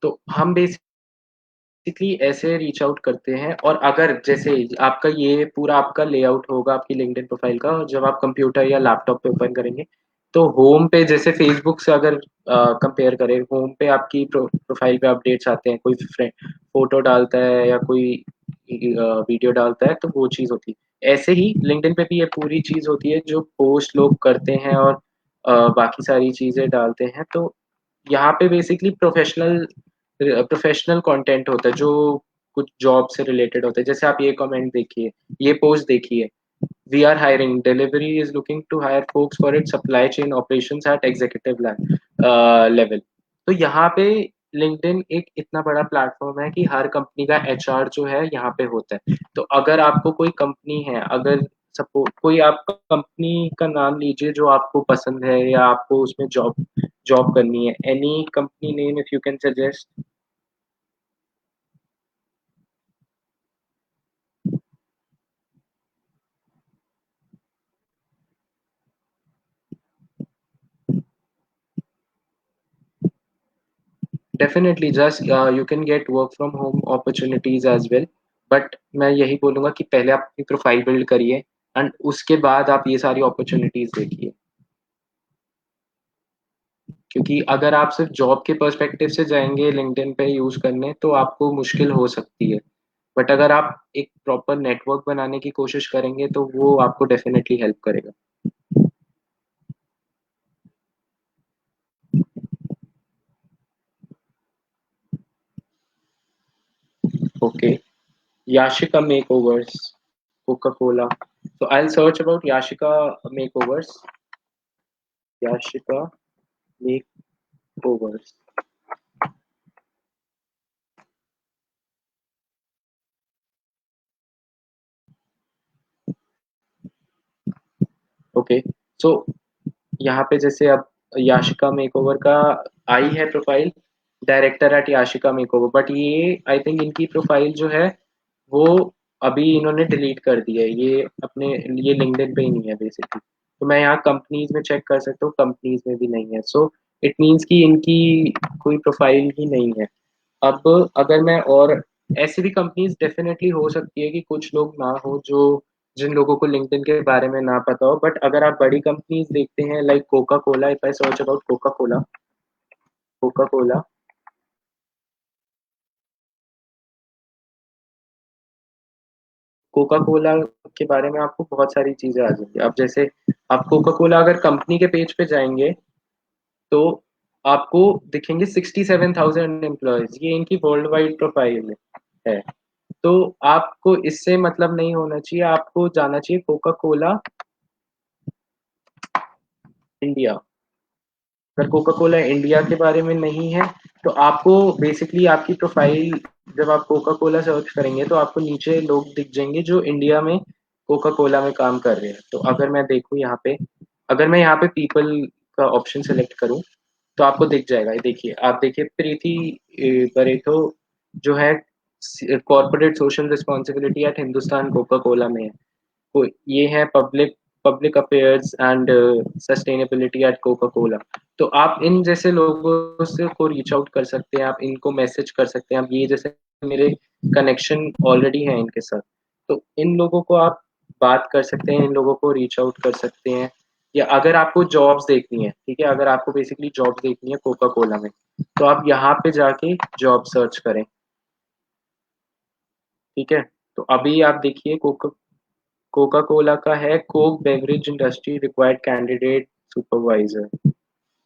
तो हम बेसिकली ऐसे रीच आउट करते हैं। और अगर जैसे आपका ये पूरा आपका लेआउट होगा आपकी लिंक्डइन प्रोफाइल का, और जब आप कंप्यूटर या लैपटॉप पे ओपन करेंगे, तो होम पे जैसे फेसबुक से अगर कंपेयर करें, होम पे आपकी प्रोफाइल पे अपडेट्स आते हैं, कोई फ्रेंड फोटो डालता है या कोई वीडियो डालता है, तो वो चीज़ होती है। ऐसे ही लिंक्डइन पे भी ये पूरी चीज़ होती है, जो पोस्ट लोग करते हैं और बाकी सारी चीज़ें डालते हैं। तो यहाँ पे बेसिकली प्रोफेशनल कंटेंट होता है, जो कुछ जॉब से रिलेटेड होता है। जैसे आप ये कमेंट देखिए, ये पोस्ट देखिए, we are hiring, Delhivery is looking to hire folks for it supply chain operations at executive level. तो यहाँ पे लिंक्डइन एक इतना बड़ा प्लेटफॉर्म है कि हर कंपनी का एचआर जो है यहाँ पे होता है। तो अगर आपको कोई कंपनी है, अगर सपोज कोई आप कंपनी का नाम लीजिए जो आपको पसंद है या आपको उसमें जॉब जॉब करनी है, any company name if you can suggest. Definitely just you can get work from home opportunities as well. But मैं यही बोलूंगा कि पहले आप अपनी प्रोफाइल बिल्ड करिए, एंड उसके बाद आप ये सारी अपॉर्चुनिटीज देखिए। क्योंकि अगर आप सिर्फ जॉब के पर्सपेक्टिव से जाएंगे लिंक्डइन पे यूज करने, तो आपको मुश्किल हो सकती है। बट अगर आप एक प्रॉपर नेटवर्क बनाने की कोशिश करेंगे, तो वो आपको डेफिनेटली हेल्प करेगा। Okay. Yashika makeovers, coca cola. So I'll search about Yashika makeovers. Yashika makeovers. Okay. So यहाँ पे जैसे अब याशिका मेकओवर का आई है profile, director at Yashika makeover. But ये आई थिंक इनकी प्रोफाइल जो है वो अभी इन्होंने डिलीट कर दी है। ये अपने ये लिंक्डइन पे ही नहीं है बेसिकली। तो मैं यहाँ कंपनीज में चेक कर सकता हूँ, कंपनीज में भी नहीं है। सो इट मीन्स कि इनकी कोई प्रोफाइल ही नहीं है। अब अगर मैं और ऐसी भी कंपनीज डेफिनेटली हो सकती है कि कुछ लोग ना हो, जो जिन लोगों को लिंक्डइन के बारे में ना पता हो। बट अगर आप बड़ी कंपनीज देखते हैं like Coca Cola, if I search about Coca Cola, Coca Cola, Coca Cola के बारे में आपको बहुत सारी चीजें आ जाएंगी। अब जैसे आप कोका कोला अगर कंपनी के पेज पे जाएंगे, तो आपको दिखेंगे 67,000 एम्प्लॉयज। ये इनकी वर्ल्ड वाइड प्रोफाइल है। तो आपको इससे मतलब नहीं होना चाहिए, आपको जाना चाहिए कोका कोला इंडिया। अगर कोका कोला इंडिया के बारे में नहीं है तो आपको बेसिकली आपकी प्रोफाइल, जब आप कोका कोला सर्च करेंगे तो आपको नीचे लोग दिख जाएंगे जो इंडिया में कोका कोला में काम कर रहे हैं। तो अगर मैं देखूँ यहाँ पे, अगर मैं यहाँ पे पीपल का ऑप्शन सेलेक्ट करूँ तो आपको दिख जाएगा। ये देखिए, आप देखिए प्रीति परेखो जो है corporate social responsibility at Hindustan Coca Cola में है। को ये है public public affairs and sustainability at Coca Cola. तो आप इन जैसे लोगों से को रीच आउट कर सकते हैं, आप इनको मैसेज कर सकते हैं। आप ये जैसे मेरे कनेक्शन ऑलरेडी है इनके साथ, तो इन लोगों को आप बात कर सकते हैं, इन लोगों को रीच आउट कर सकते हैं। या अगर आपको जॉब्स देखनी है, ठीक है, अगर आपको बेसिकली जॉब्स देखनी है कोका कोला में, तो आप यहाँ पे जाके जॉब सर्च करें। ठीक है, तो अभी आप देखिए कोका कोका कोला का है Coke beverage industry required candidate supervisor.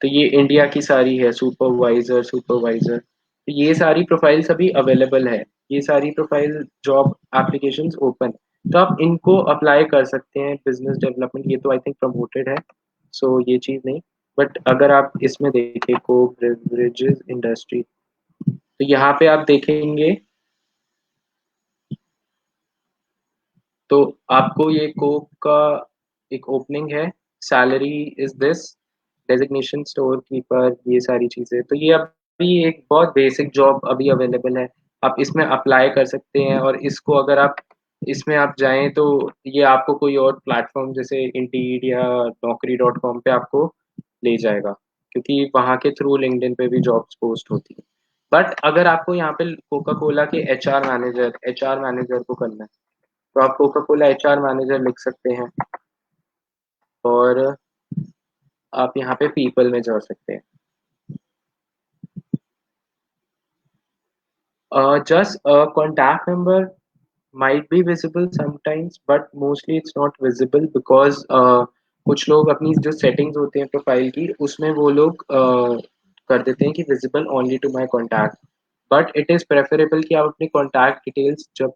तो ये इंडिया की सारी है, सुपरवाइजर सुपरवाइजर। तो ये सारी प्रोफाइल्स अभी अवेलेबल है, ये सारी प्रोफाइल जॉब एप्लीकेशंस ओपन। तो आप इनको अप्लाई कर सकते हैं। बिजनेस डेवलपमेंट ये तो आई थिंक प्रमोटेड है, सो ये चीज़ नहीं। बट अगर आप इसमें देखें कोक बेवरेजेस इंडस्ट्री, तो यहाँ पे आप देखेंगे तो आपको ये कोक का एक ओपनिंग है। Salary is this, designation store keeper, ये सारी चीजें। तो ये अभी एक बहुत बेसिक जॉब अभी अवेलेबल है, आप इसमें अप्लाई कर सकते हैं। और इसको अगर आप इसमें आप जाएं तो ये आपको कोई और प्लेटफॉर्म जैसे इंडीड या नौकरी.com पे आपको ले जाएगा, क्योंकि वहाँ के थ्रू लिंक्डइन पे भी जॉब्स पोस्ट होती है। बट अगर आपको यहाँ पे कोका कोला के एचआर मैनेजर को करना है, तो आप कोका कोला एचआर मैनेजर लिख सकते हैं और आप यहाँ पे पीपल में जा सकते हैं। Just a contact number might be visible sometimes, but mostly it's not visible because कुछ लोग अपनी जो सेटिंग्स होते हैं प्रोफाइल की उसमें वो लोग कर देते हैं कि visible only to my contact. But it is preferable कि आप अपनी कॉन्टैक्ट डिटेल्स जब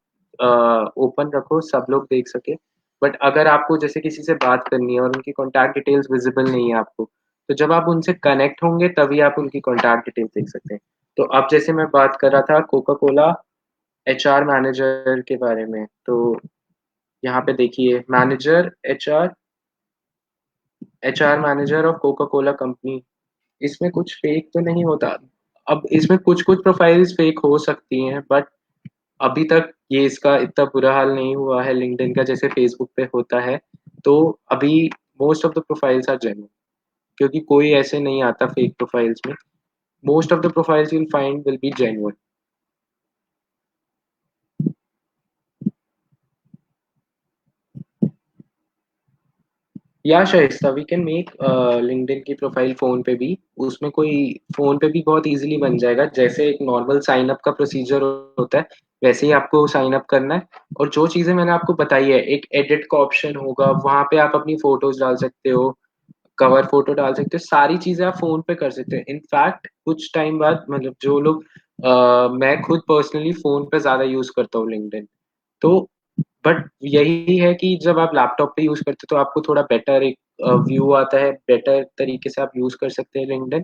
ओपन रखो, सब लोग देख सके। बट अगर आपको जैसे किसी से बात करनी है और उनकी कॉन्टैक्ट डिटेल्स विजिबल नहीं है आपको, तो जब आप उनसे कनेक्ट होंगे तभी आप उनकी कॉन्टैक्ट डिटेल्स देख सकते हैं। तो अब जैसे मैं बात कर रहा था कोका कोला एचआर मैनेजर के बारे में, तो यहाँ पे देखिए manager HR manager of Coca Cola company. इसमें कुछ फेक तो नहीं होता। अब इसमें कुछ कुछ प्रोफाइल्स फेक हो सकती हैं, बट अभी तक ये इसका इतना बुरा हाल नहीं हुआ है लिंक्डइन का जैसे फेसबुक पे होता है। तो अभी most of the profiles are genuine, क्योंकि कोई ऐसे नहीं आता फेक प्रोफाइल्स में। Most of the profiles you'll find will be genuine. या Shaista, we can make LinkedIn की प्रोफाइल फोन पे भी। उसमें कोई फोन पे भी बहुत इजीली बन जाएगा, जैसे एक नॉर्मल साइन अप का प्रोसीजर होता है वैसे ही आपको साइन अप करना है। और जो चीजें मैंने आपको बताई है, एक एडिट का ऑप्शन होगा, वहां पे आप अपनी फोटोज डाल सकते हो, कवर फोटो डाल सकते हो, सारी चीजें आप फोन पे कर सकते हो। इनफैक्ट कुछ टाइम बाद मतलब जो लोग मैं खुद पर्सनली फोन पे ज्यादा यूज करता हूँ लिंक्डइन। तो बट यही है कि जब आप लैपटॉप पे यूज करते हो तो आपको थोड़ा बेटर एक व्यू आता है, बेटर तरीके से आप यूज कर सकते हैं लिंक्डइन।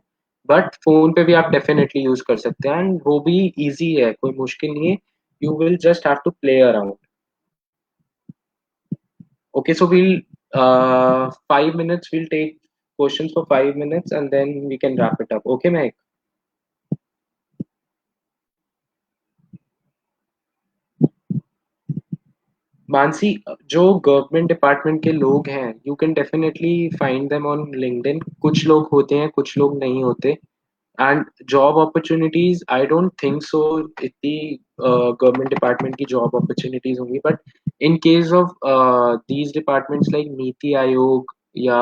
बट फोन पे भी आप डेफिनेटली यूज कर सकते हैं, एंड वो भी इजी है, कोई मुश्किल नहीं है। You will just have to play around. Okay, so we'll 5 minutes, we'll take questions for 5 minutes and then we can wrap it up. Okay, Mehak? Mansi, जो गवर्नमेंट डिपार्टमेंट के लोग हैं you can definitely find them on LinkedIn. कुछ लोग होते हैं, कुछ लोग नहीं होते। And job opportunities I don't think so इतनी गवर्नमेंट डिपार्टमेंट की जॉब अपॉर्चुनिटीज होंगी। But in case of these departments like NITI Aayog या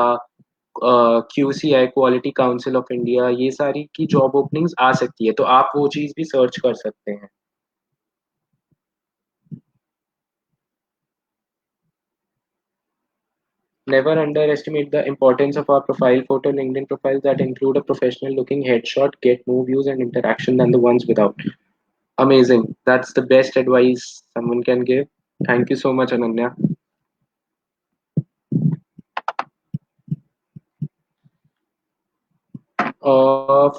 QCI quality council of India, ये सारी की जॉब ओपनिंग्स आ सकती है, तो आप वो चीज भी सर्च कर सकते हैं। Never underestimate the importance of our profile photo. LinkedIn profiles that include a professional looking headshot get more views and interaction than the ones without. Amazing. That's the best advice someone can give. Thank you so much, Ananya.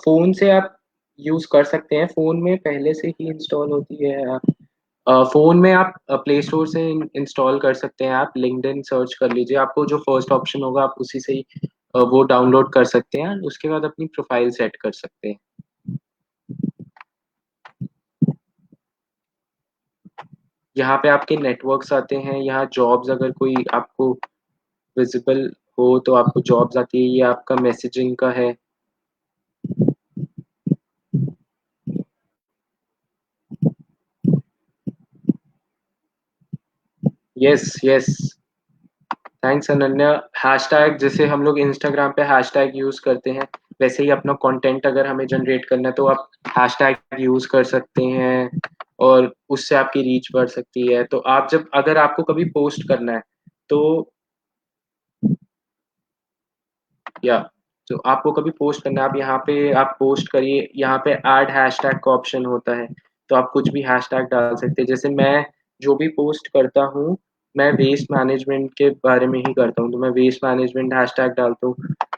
Phone से आप use कर सकते हैं, phone में पहले से ही install होती है ऐप। फोन में आप प्ले स्टोर से इंस्टॉल कर सकते हैं। आप लिंक्डइन सर्च कर लीजिए, आपको जो फर्स्ट ऑप्शन होगा आप उसी से ही वो डाउनलोड कर सकते हैं। उसके बाद अपनी प्रोफाइल सेट कर सकते हैं। यहाँ पे आपके नेटवर्क्स आते हैं, यहाँ जॉब्स अगर कोई आपको विजिबल हो तो आपको जॉब्स आती है। ये आपका मैसेजिंग का है। Yes yes. Thanks Ananya. Hashtag जैसे हम लोग इंस्टाग्राम पे हैशटैग यूज करते हैं, वैसे ही अपना कंटेंट अगर हमें जनरेट करना है तो आप हैशटैग यूज कर सकते हैं, और उससे आपकी रीच बढ़ सकती है। तो आप जब अगर आपको कभी पोस्ट करना है तो या तो आपको कभी पोस्ट करना है, आप यहाँ पे आप पोस्ट करिए, यहाँ पे ऐड हैशटैग का ऑप्शन होता है। तो आप कुछ भी हैशटैग डाल सकते हैं। जैसे मैं जो भी पोस्ट करता हूँ, मैं वेस्ट मैनेजमेंट के बारे में ही करता हूँ, तो मैं वेस्ट मैनेजमेंट हैशटैग डालता हूँ।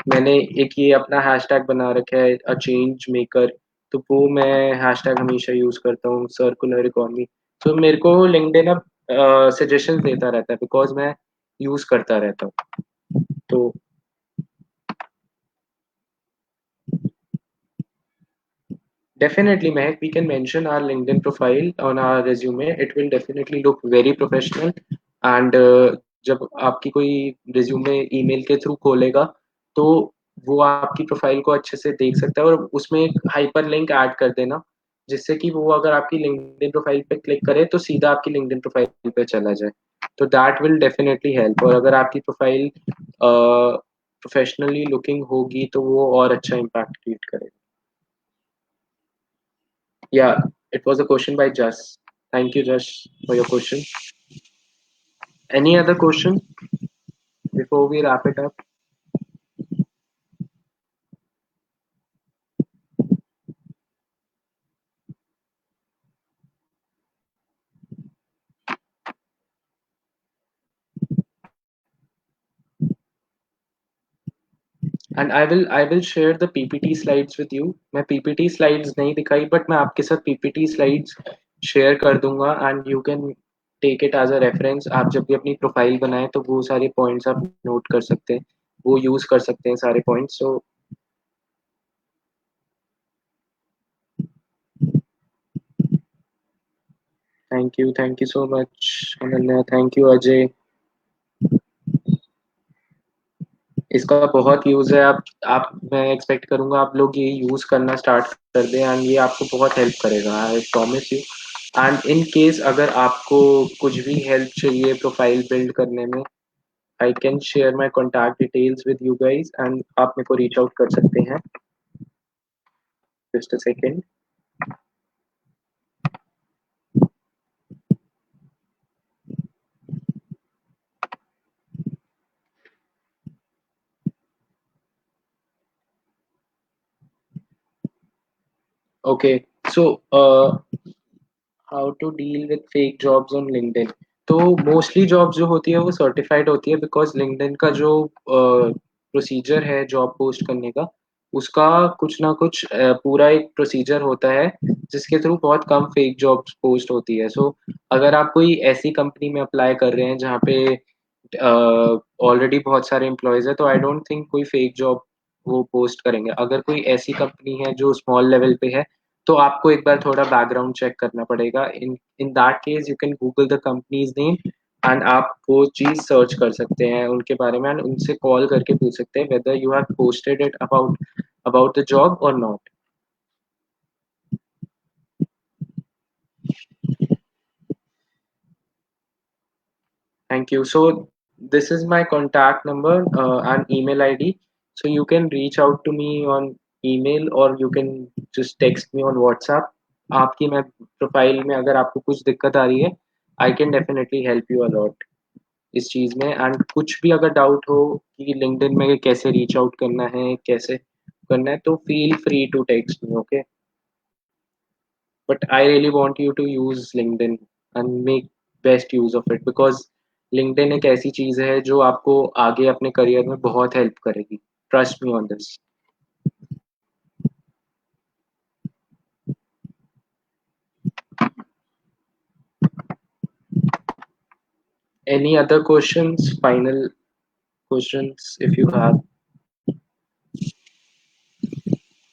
मैंने एक ये अपना हैशटैग बना रखा है, अ चेंज मेकर। तो वो मैं हैशटैग हमेशा यूज करता हूँ, सर्कुलर इकोनॉमी। तो मेरे को लिंक्डइन अब सजेशन देता रहता है, बिकॉज मैं यूज करता रहता हूँ। तो definitely, Mehak, we can mention our LinkedIn profile on our resume. It will definitely look very professional. And जब आपकी कोई रिज्यूमे ईमेल के थ्रू खोलेगा तो वो आपकी प्रोफाइल को अच्छे से देख सकता है, और उसमें एक हाइपर लिंक ऐड कर देना, जिससे कि वो अगर आपकी लिंक्डइन प्रोफाइल पे क्लिक करे तो सीधा आपकी लिंक्डइन प्रोफाइल पे चला जाए। तो दैट विल डेफिनेटली हेल्प। और अगर आपकी प्रोफाइल प्रोफेशनली लुकिंग होगी तो वो और अच्छा इम्पैक्ट क्रिएट करेगा। Yeah, it was a question by Jas. Thank you, Jas, for your question. Any other question before we wrap it up? And I will share the PPT slides with you. मैं PPT slides नहीं दिखाई, but मैं आपके साथ PPT slides share कर दूंगा, and you can take it as a reference. आप जब भी अपनी प्रोफाइल बनाएं तो वो सारे पॉइंट्स आप नोट कर सकते हैं, वो यूज कर सकते हैं सारे points. So thank you so much Ananya, thank you Ajay. इसका बहुत यूज है। आप मैं एक्सपेक्ट करूंगा आप लोग ये यूज करना स्टार्ट कर दें, एंड ये आपको बहुत हेल्प करेगा, I promise you. And in case अगर आपको कुछ भी हेल्प चाहिए प्रोफाइल बिल्ड करने में, I can share my contact details with you guys, and आप मेरे को रीच आउट कर सकते हैं। Just a second. Okay. So how to deal with fake jobs on LinkedIn. तो मोस्टली जॉब जो होती है वो सर्टिफाइड होती है, बिकॉज लिंक्डइन का जो प्रोसीजर है जॉब पोस्ट करने का, उसका कुछ ना कुछ पूरा एक प्रोसीजर होता है जिसके थ्रू बहुत कम फेक जॉब्स पोस्ट होती है। सो अगर आप कोई ऐसी कंपनी में अप्लाई कर रहे हैं जहाँ पे ऑलरेडी बहुत सारे एम्प्लॉयज है, तो आई डोंट थिंक कोई फेक जॉब वो पोस्ट करेंगे। अगर कोई ऐसी कंपनी है जो स्मॉल लेवल पे है, तो आपको एक बार थोड़ा बैकग्राउंड चेक करना पड़ेगा। In in that case you can Google the company's name, and आप वो चीज सर्च कर सकते हैं उनके बारे में, एंड उनसे कॉल करके पूछ सकते हैं whether you have posted it about the job और not. Thank you. So this is my contact number and email ID. So you can reach out to me on email, or you can just text me on WhatsApp. आपकी मैं profile में अगर आपको कुछ दिक्कत आ रही है, I can definitely help you a lot इस चीज़ में। एंड कुछ भी अगर डाउट हो कि लिंक्डइन में कैसे रीच आउट करना है, कैसे करना है, तो feel free to text me. Okay. but I really want you to use LinkedIn and make best use of it, because LinkedIn एक ऐसी चीज है जो आपको आगे अपने करियर में बहुत हेल्प करेगी. Trust me on this. Any other questions? Final questions if you have.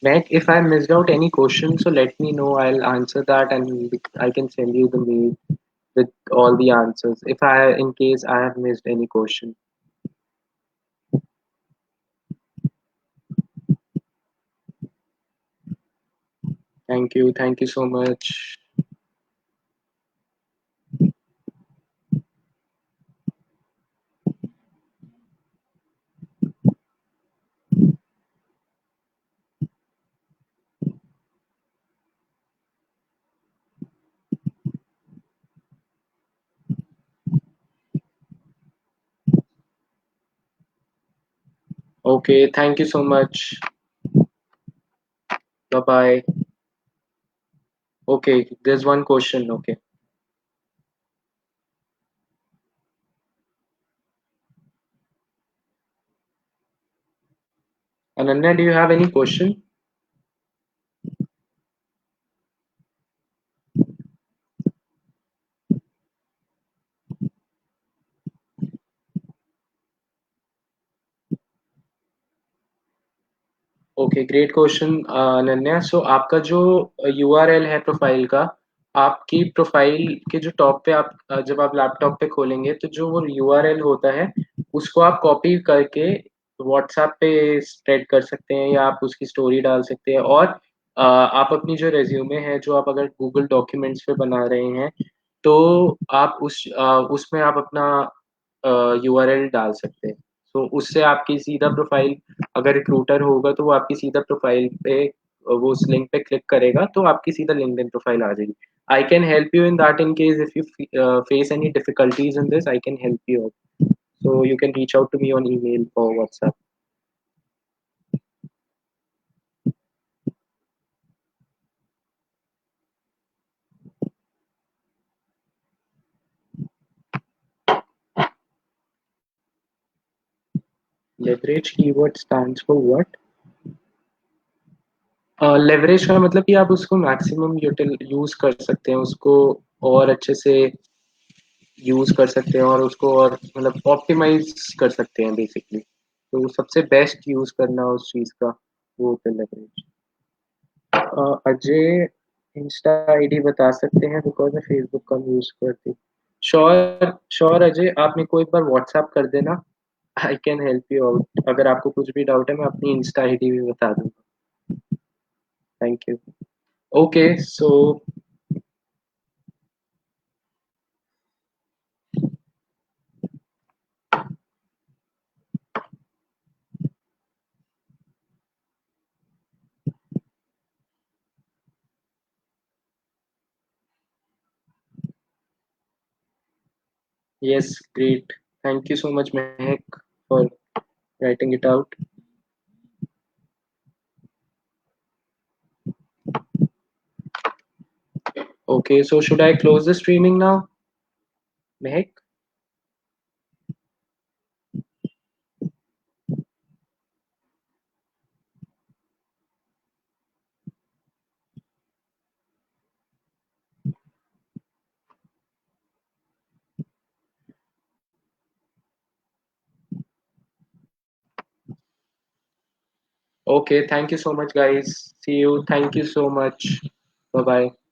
Mac, if I missed out any question, so let me know. I'll answer that and I can send you the mail with all the answers. If I, in case I have missed any question. Thank you. Thank you so much. Okay. Thank you so much. Bye bye. Okay. There's one question. Okay. Ananya, do you have any question? Okay, great question Ananya. So आपका जो URL है profile का, आपकी profile के जो top पे आप जब आप लैपटॉप पे खोलेंगे तो जो वो यूआरएल होता है उसको आप कॉपी करके व्हाट्सएप पे स्प्रेड कर सकते हैं, या आप उसकी स्टोरी डाल सकते हैं. और आप अपनी जो रेज्यूमे है जो आप अगर गूगल डॉक्यूमेंट्स पे बना रहे हैं, तो आप उसमें आप अपना यूआरएल डाल सकते हैं. तो उससे आपकी सीधा प्रोफाइल, अगर रिक्रूटर होगा तो वो आपकी सीधा प्रोफाइल पे वो उस लिंक पे क्लिक करेगा तो आपकी सीधा लिंक्डइन प्रोफाइल आ जाएगी. I can help you in that in case if you face any difficulties in this. I can help you out. So you can reach out to me on email or WhatsApp. Leverage keyword stands for what? Leverage का मतलब कि आप उसको maximum use कर सकते हैं उसको, और अच्छे से यूज कर सकते हैं, और उसको और मतलब ऑप्टिमाइज कर सकते हैं बेसिकली. तो सबसे बेस्ट यूज करना उस चीज का, वो होता है लेवरेज. अजय, इंस्टा आईडी बता सकते हैं बिकॉज मैं फेसबुक कम यूज करती हूँ. श्योर श्योर अजय, आप मेरे को एक बार व्हाट्सएप कर देना. I can help you out. अगर आपको कुछ भी डाउट है मैं अपनी इंस्टा आईडी भी बता दूंगा. Thank you. Okay so yes, great. Thank you so much, Mehak, for writing it out. Okay, so should I close the streaming now, Mehak? Okay, thank you so much, guys. See you. Thank you so much. Bye bye.